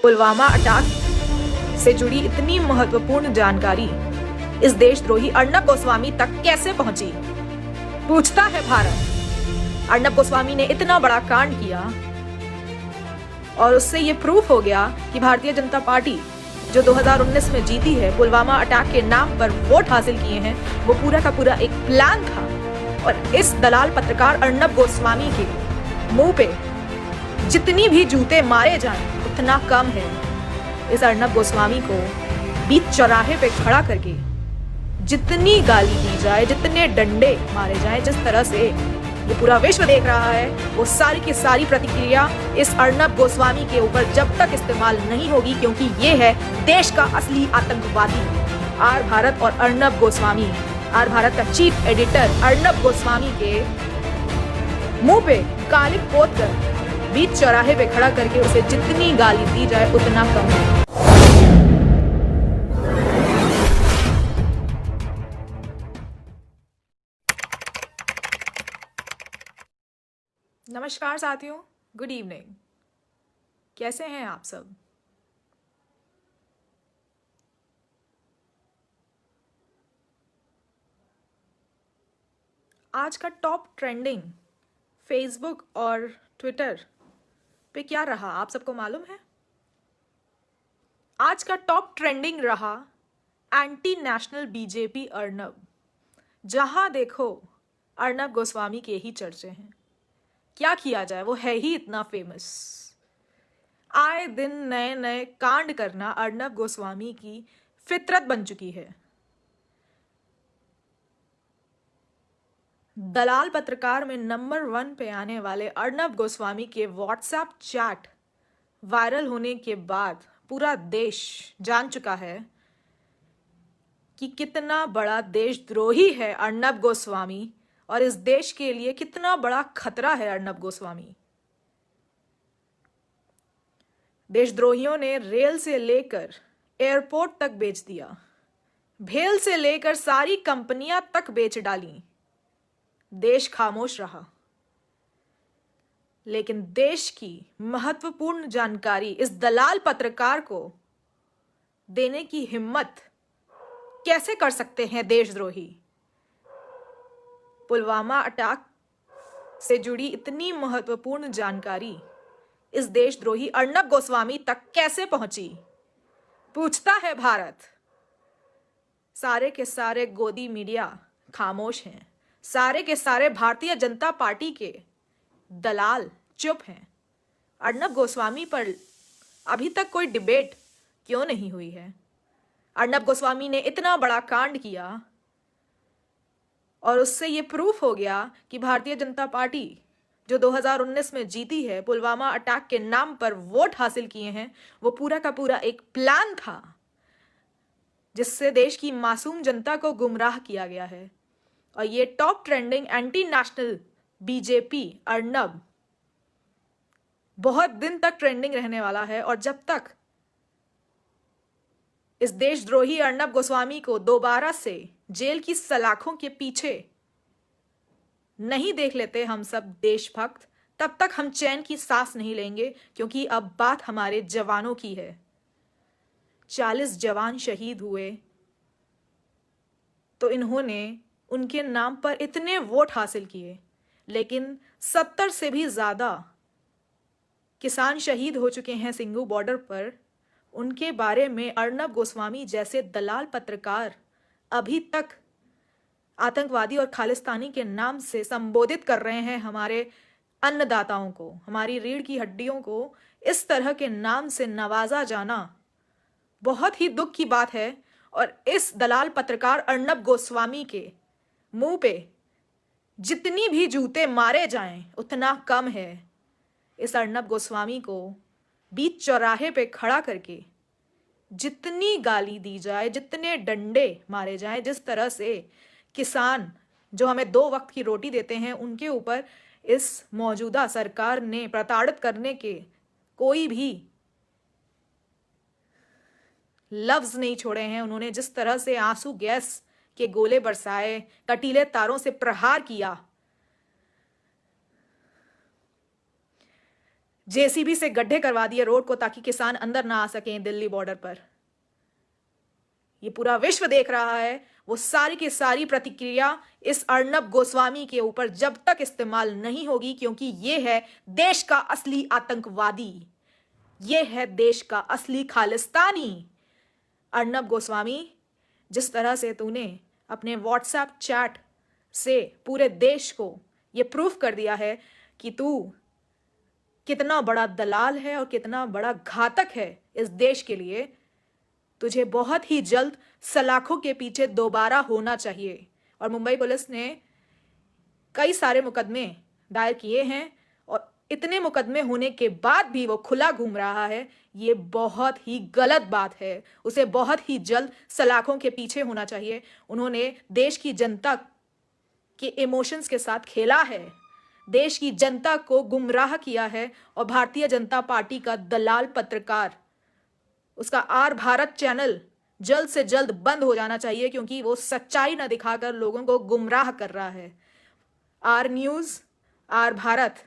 Pulwama attack से जुड़ी इतनी महत्वपूर्ण जानकारी इस देशद्रोही अर्नब गोस्वामी तक कैसे पहुंची, पूछता है भारत। अर्नब गोस्वामी ने इतना बड़ा कांड किया और उससे ये प्रूफ हो गया कि भारतीय जनता पार्टी जो 2019 में जीती है, पुलवामा अटैक के नाम पर वोट हासिल किए हैं, वो पूरा का पूरा एक प्लान था। और इस दलाल पत्रकार अर्नब गोस्वामी के मुंह पे जितनी भी जूते मारे जाएं उतना कम है। इस अर्नब गोस्वामी को बीच चौराहे पे खड़ा करके जितनी गाली दी जाए, जितने डंडे मारे जाएं, जिस तरह से ये पूरा विश्व देख रहा है, वो सारी की सारी प्रतिक्रिया इस अर्नब गोस्वामी के ऊपर जब तक इस्तेमाल नहीं होगी, क्योंकि ये है देश का असली आतंकवादी आर भारत और अर्नब गोस्वामी। आर भारत का चीफ एडिटर अर्नब गोस्वामी के मुंह पे कालिक पोत कर बीच चौराहे पे खड़ा करके उसे जितनी गाली दी जाए उतना कम है। नमस्कार साथियों, गुड इवनिंग। कैसे हैं आप सब? आज का टॉप ट्रेंडिंग फेसबुक और ट्विटर पे क्या रहा, आप सबको मालूम है? आज का टॉप ट्रेंडिंग रहा एंटी नेशनल बीजेपी अर्नब। जहां देखो अर्नब गोस्वामी के ही चर्चे हैं। क्या किया जाए, वो है ही इतना फेमस। आए दिन नए नए कांड करना अर्नब गोस्वामी की फितरत बन चुकी है। दलाल पत्रकार में नंबर 1 पे आने वाले अर्नब गोस्वामी के व्हाट्सएप चैट वायरल होने के बाद पूरा देश जान चुका है कि कितना बड़ा देशद्रोही है अर्नब गोस्वामी और इस देश के लिए कितना बड़ा खतरा है अर्नब गोस्वामी। देशद्रोहियों ने रेल से लेकर एयरपोर्ट तक बेच दिया, भेल से लेकर सारी कंपनियां तक बेच डाली। देश खामोश रहा, लेकिन देश की महत्वपूर्ण जानकारी इस दलाल पत्रकार को देने की हिम्मत कैसे कर सकते हैं देशद्रोही? पुलवामा अटैक से जुड़ी इतनी महत्वपूर्ण जानकारी इस देशद्रोही अर्नब गोस्वामी तक कैसे पहुंची, पूछता है भारत। सारे के सारे गोदी मीडिया खामोश हैं, सारे के सारे भारतीय जनता पार्टी के दलाल चुप हैं। अर्नब गोस्वामी पर अभी तक कोई डिबेट क्यों नहीं हुई है? अर्नब गोस्वामी ने इतना बड़ा कांड किया और उससे ये प्रूफ हो गया कि भारतीय जनता पार्टी जो 2019 में जीती है, पुलवामा अटैक के नाम पर वोट हासिल किए हैं, वो पूरा का पूरा एक प्लान था जिससे देश की मासूम जनता को गुमराह किया गया है। और ये top trending anti national BJP Arnab बहुत दिन तक ट्रेंडिंग रहने वाला है। और जब तक इस देशद्रोही अर्नब गोस्वामी को दोबारा से जेल की सलाखों के पीछे नहीं देख लेते हम सब देशभक्त, तब तक हम चैन की सांस नहीं लेंगे, क्योंकि अब बात हमारे जवानों की है। 40 जवान शहीद हुए तो इन्होंने उनके नाम पर इतने वोट हासिल किए, लेकिन 70 से भी ज्यादा किसान शहीद हो चुके हैं सिंघू बॉर्डर पर। उनके बारे में अर्नब गोस्वामी जैसे दलाल पत्रकार अभी तक आतंकवादी और खालिस्तानी के नाम से संबोधित कर रहे हैं हमारे अन्नदाताओं को, हमारी रीढ़ की हड्डियों को इस तरह के नाम से नवाजा जाना बहुत ही दुख की बात है। और इस दलाल पत्रकार अर्नब गोस्वामी के मुंह पे जितनी भी जूते मारे जाएं उतना कम है। इस अर्नब गोस्वामी को बीच चौराहे पे खड़ा करके जितनी गाली दी जाए, जितने डंडे मारे जाएं, जिस तरह से किसान जो हमें 2 वक्त की रोटी देते हैं उनके ऊपर इस मौजूदा सरकार ने प्रताड़ित करने के कोई भी लफ्ज नहीं छोड़े हैं। उन्होंने जिस तरह से आंसू गैस के गोले बरसाए, कटीले तारों से प्रहार किया, जेसीबी से गड्ढे करवा दिए रोड को ताकि किसान अंदर ना आ सकें दिल्ली बॉर्डर पर। ये पूरा विश्व देख रहा है। वो सारी की सारी प्रतिक्रिया इस अर्नब गोस्वामी के ऊपर जब तक इस्तेमाल नहीं होगी, क्योंकि ये है देश का असली आतंकवादी, ये है देश का असली खालिस्तानी। अर्नब गोस्वामी, जिस तरह से तूने अपने व्हाट्सएप चैट से पूरे देश को ये प्रूफ कर दिया है कि तू कितना बड़ा दलाल है और कितना बड़ा घातक है इस देश के लिए, तुझे बहुत ही जल्द सलाखों के पीछे दोबारा होना चाहिए। और मुंबई पुलिस ने कई सारे मुकदमे दायर किए हैं और इतने मुकदमे होने के बाद भी वो खुला घूम रहा है, ये बहुत ही गलत बात है। उसे बहुत ही जल्द सलाखों के पीछे होना चाहिए। उन्होंने देश की जनता के इमोशंस के साथ खेला है, देश की जनता को गुमराह किया है। और भारतीय जनता पार्टी का दलाल पत्रकार, उसका आर भारत चैनल जल्द से जल्द बंद हो जाना चाहिए, क्योंकि वो सच्चाई न दिखाकर लोगों को गुमराह कर रहा है। आर न्यूज, आर भारत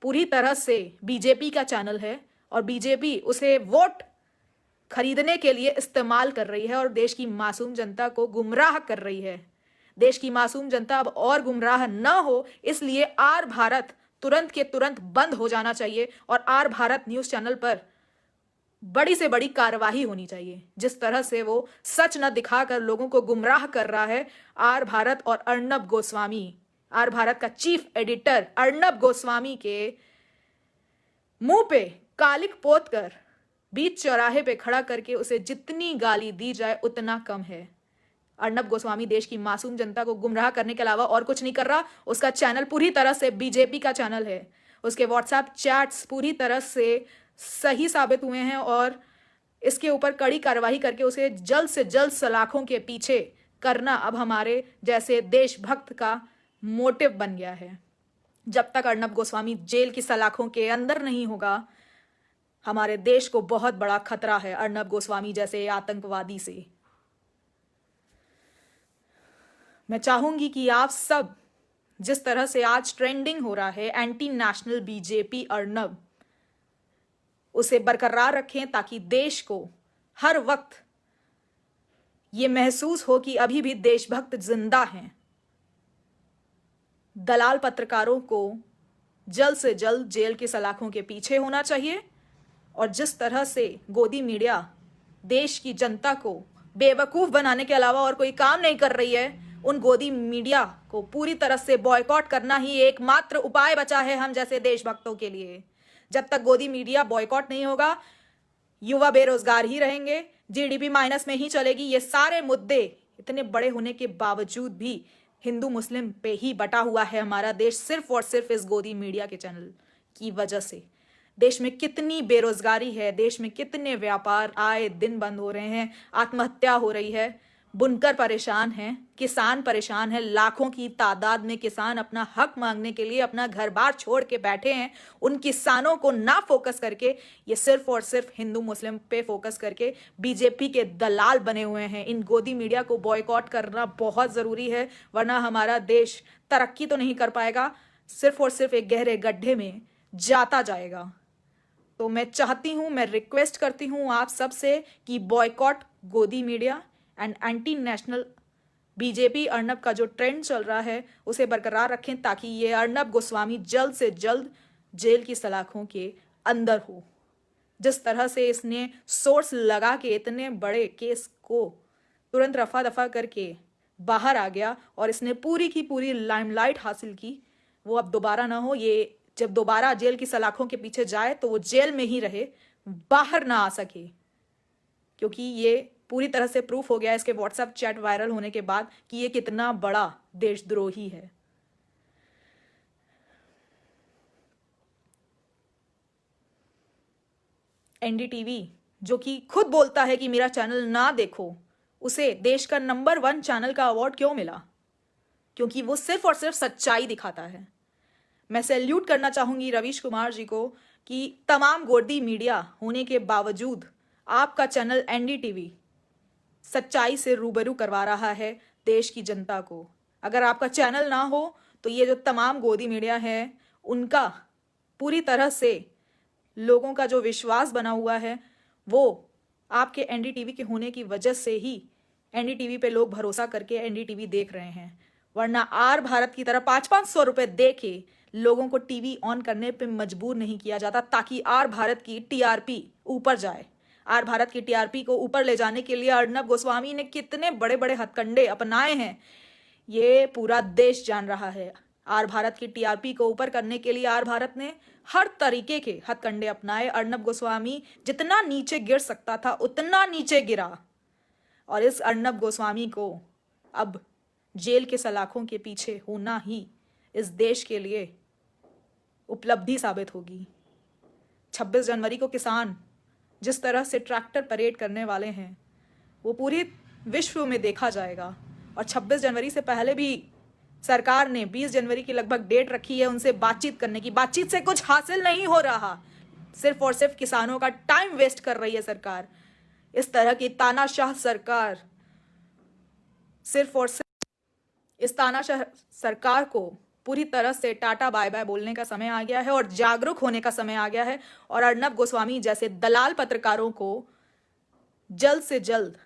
पूरी तरह से बीजेपी का चैनल है और बीजेपी उसे वोट खरीदने के लिए इस्तेमाल कर रही है और देश की मासूम जनता को गुमराह कर रही है। देश की मासूम जनता अब और गुमराह न हो, इसलिए आर भारत तुरंत के तुरंत बंद हो जाना चाहिए और आर भारत न्यूज चैनल पर बड़ी से बड़ी कार्रवाई होनी चाहिए। जिस तरह से वो सच न दिखाकर लोगों को गुमराह कर रहा है, आर भारत और अर्नब गोस्वामी, आर भारत का चीफ एडिटर अर्नब गोस्वामी के मुंह पे कालिक पोत कर बीच चौराहे पे खड़ा करके उसे जितनी गाली दी जाए उतना कम है। अर्नब गोस्वामी देश की मासूम जनता को गुमराह करने के अलावा और कुछ नहीं कर रहा। उसका चैनल पूरी तरह से बीजेपी का चैनल है। उसके व्हाट्सएप चैट्स पूरी तरह से सही साबित हुए हैं और इसके ऊपर कड़ी कार्रवाई करके उसे जल्द से जल्द सलाखों के पीछे करना अब हमारे जैसे देशभक्त का मोटिव बन गया है। जब तक अर्नब गोस्वामी जेल की सलाखों के अंदर नहीं होगा, हमारे देश को बहुत बड़ा खतरा है अर्नब गोस्वामी जैसे आतंकवादी से। मैं चाहूंगी कि आप सब, जिस तरह से आज ट्रेंडिंग हो रहा है एंटी नेशनल बीजेपी अर्नब, उसे बरकरार रखें ताकि देश को हर वक्त ये महसूस हो कि अभी भी देशभक्त जिंदा हैं। दलाल पत्रकारों को जल्द से जल्द जेल की सलाखों के पीछे होना चाहिए। और जिस तरह से गोदी मीडिया देश की जनता को बेवकूफ बनाने के अलावा और कोई काम नहीं कर रही है, उन गोदी मीडिया को पूरी तरह से बॉयकॉट करना ही एकमात्र उपाय बचा है हम जैसे देशभक्तों के लिए। जब तक गोदी मीडिया बॉयकॉट नहीं होगा, युवा बेरोजगार ही रहेंगे, जीडीपी माइनस में ही चलेगी। ये सारे मुद्दे इतने बड़े होने के बावजूद भी हिंदू मुस्लिम पे ही बटा हुआ है हमारा देश, सिर्फ और सिर्फ इस गोदी मीडिया के चैनल की वजह से। देश में कितनी बेरोजगारी है, देश में कितने व्यापार आए दिन बंद हो रहे हैं, आत्महत्या हो रही है, बुनकर परेशान हैं, किसान परेशान हैं, लाखों की तादाद में किसान अपना हक मांगने के लिए अपना घर बार छोड़ के बैठे हैं। उन किसानों को ना फोकस करके ये सिर्फ और सिर्फ हिंदू मुस्लिम पे फोकस करके बीजेपी के दलाल बने हुए हैं। इन गोदी मीडिया को बॉयकॉट करना बहुत ज़रूरी है, वरना हमारा देश तरक्की तो नहीं कर पाएगा, सिर्फ और सिर्फ एक गहरे गड्ढे में जाता जाएगा। तो मैं चाहती हूँ, मैं रिक्वेस्ट करती हूँ आप सब से कि बॉयकॉट गोदी media and anti national BJP Arnab का जो ट्रेंड चल रहा है उसे बरकरार रखें, ताकि ये अर्नब गोस्वामी जल्द से जल्द जेल की सलाखों के अंदर हो। जिस तरह से इसने सोर्स लगा के इतने बड़े केस को तुरंत रफा दफा करके बाहर आ गया और इसने पूरी की पूरी लाइमलाइट हासिल की, वो अब दोबारा ना हो। ये जब दोबारा जेल की सलाखों के पीछे जाए तो वो जेल में ही रहे, बाहर ना आ सके, क्योंकि ये पूरी तरह से प्रूफ हो गया इसके व्हाट्सएप चैट वायरल होने के बाद कि ये कितना बड़ा देशद्रोही है। एनडीटीवी जो कि खुद बोलता है कि मेरा चैनल ना देखो, उसे देश का नंबर 1 चैनल का अवार्ड क्यों मिला? क्योंकि वो सिर्फ और सिर्फ सच्चाई दिखाता है। मैं सैल्यूट करना चाहूंगी रवीश कुमार जी को कि तमाम गोदी मीडिया होने के बावजूद आपका चैनल एनडीटीवी सच्चाई से रूबरू करवा रहा है देश की जनता को। अगर आपका चैनल ना हो तो ये जो तमाम गोदी मीडिया है उनका पूरी तरह से लोगों का जो विश्वास बना हुआ है वो आपके एनडीटीवी के होने की वजह से ही एनडीटीवी पे लोग भरोसा करके एनडीटीवी देख रहे हैं। वरना आर भारत की तरह 500-500 रुपए दे के लोगों को टीवी ऑन करने पे मजबूर नहीं किया जाता ताकि आर भारत की टीआरपी ऊपर जाए। आर भारत की टीआरपी को ऊपर ले जाने के लिए अर्नब गोस्वामी ने कितने बड़े बड़े हथकंडे अपनाए हैं ये पूरा देश जान रहा है। आर भारत की टीआरपी को ऊपर करने के लिए आर भारत ने हर तरीके के हथकंडे अपनाए। अर्नब गोस्वामी जितना नीचे गिर सकता था उतना नीचे गिरा और इस अर्नब गोस्वामी को अब जेल के सलाखों के पीछे होना ही इस देश के लिए उपलब्धि साबित होगी। 26 जनवरी को किसान जिस तरह से ट्रैक्टर परेड करने वाले हैं वो पूरी विश्व में देखा जाएगा। और 26 जनवरी से पहले भी सरकार ने 20 जनवरी की लगभग डेट रखी है उनसे बातचीत करने की। बातचीत से कुछ हासिल नहीं हो रहा, सिर्फ और सिर्फ किसानों का टाइम वेस्ट कर रही है सरकार। इस तरह की तानाशाह सरकार सिर्फ और सिर्फ इस तानाशाह सरकार को पूरी तरह से टाटा बाय बाय बोलने का समय आ गया है और जागरूक होने का समय आ गया है। और अर्नब गोस्वामी जैसे दलाल पत्रकारों को जल्द से जल्द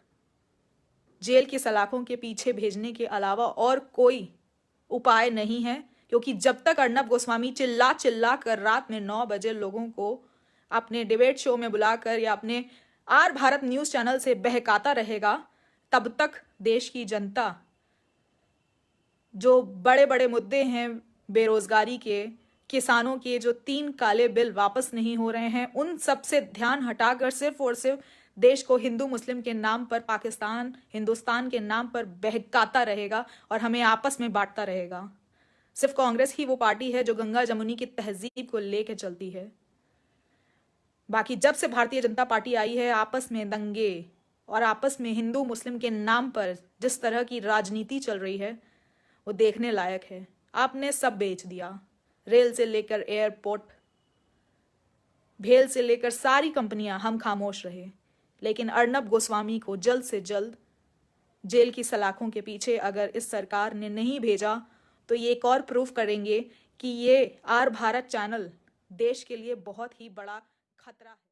जेल की सलाखों के पीछे भेजने के अलावा और कोई उपाय नहीं है, क्योंकि जब तक अर्नब गोस्वामी चिल्ला चिल्ला कर रात में 9 बजे लोगों को अपने डिबेट शो में बुलाकर या अपने आर भारत न्यूज चैनल से बहकाता रहेगा, तब तक देश की जनता जो बड़े बड़े मुद्दे हैं बेरोजगारी के, किसानों के जो 3 काले बिल वापस नहीं हो रहे हैं, उन सब से ध्यान हटाकर सिर्फ और सिर्फ देश को हिंदू मुस्लिम के नाम पर, पाकिस्तान हिंदुस्तान के नाम पर बहकाता रहेगा और हमें आपस में बांटता रहेगा। सिर्फ कांग्रेस ही वो पार्टी है जो गंगा जमुनी की तहजीब को लेकर चलती है। बाकी जब से भारतीय जनता पार्टी आई है, आपस में दंगे और आपस में हिंदू मुस्लिम के नाम पर जिस तरह की राजनीति चल रही है वो देखने लायक है। आपने सब बेच दिया, रेल से लेकर एयरपोर्ट, भेल से लेकर सारी कंपनियां, हम खामोश रहे। लेकिन अर्नब गोस्वामी को जल्द से जल्द जेल की सलाखों के पीछे अगर इस सरकार ने नहीं भेजा तो ये एक और प्रूफ करेंगे कि ये आर भारत चैनल देश के लिए बहुत ही बड़ा खतरा है।